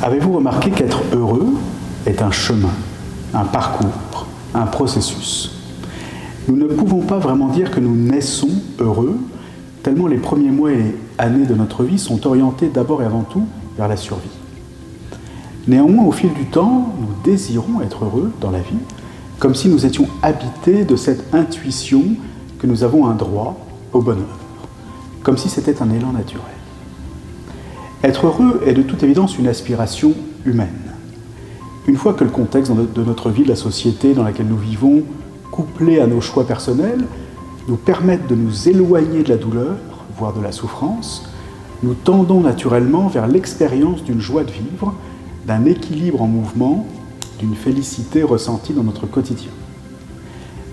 Avez-vous remarqué qu'être heureux est un chemin, un parcours, un processus? Nous ne pouvons pas vraiment dire que nous naissons heureux, tellement les premiers mois et années de notre vie sont orientés d'abord et avant tout vers la survie. Néanmoins, au fil du temps, nous désirons être heureux dans la vie, comme si nous étions habités de cette intuition que nous avons un droit au bonheur, comme si c'était un élan naturel. Être heureux est de toute évidence une aspiration humaine. Une fois que le contexte de notre vie, de la société dans laquelle nous vivons, couplé à nos choix personnels, nous permettent de nous éloigner de la douleur, voire de la souffrance, nous tendons naturellement vers l'expérience d'une joie de vivre, d'un équilibre en mouvement, d'une félicité ressentie dans notre quotidien.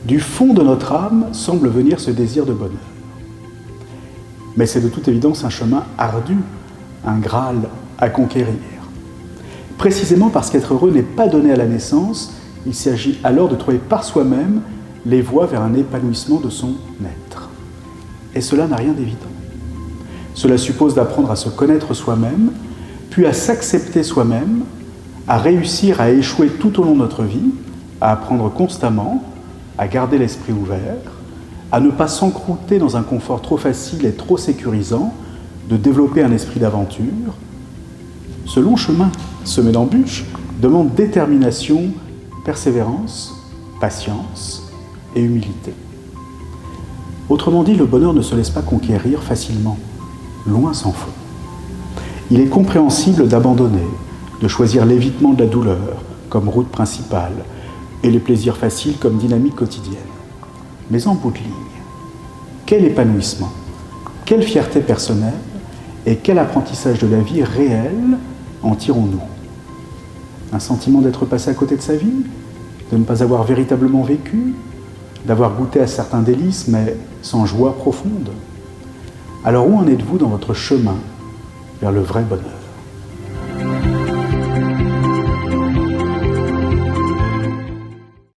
Du fond de notre âme semble venir ce désir de bonheur. Mais c'est de toute évidence un chemin ardu, un Graal à conquérir. Précisément parce qu'être heureux n'est pas donné à la naissance, il s'agit alors de trouver par soi-même les voies vers un épanouissement de son être. Et cela n'a rien d'évident. Cela suppose d'apprendre à se connaître soi-même, puis à s'accepter soi-même, à réussir à échouer tout au long de notre vie, à apprendre constamment, à garder l'esprit ouvert, à ne pas s'encrouter dans un confort trop facile et trop sécurisant, de développer un esprit d'aventure. Ce long chemin, semé d'embûches, demande détermination, persévérance, patience et humilité. Autrement dit, le bonheur ne se laisse pas conquérir facilement, loin s'en faut. Il est compréhensible d'abandonner, de choisir l'évitement de la douleur comme route principale et les plaisirs faciles comme dynamique quotidienne. Mais en bout de ligne, quel épanouissement, quelle fierté personnelle et quel apprentissage de la vie réelle en tirons-nous? Un sentiment d'être passé à côté de sa vie, de ne pas avoir véritablement vécu, d'avoir goûté à certains délices mais sans joie profonde. Alors où en êtes-vous dans votre chemin vers le vrai bonheur?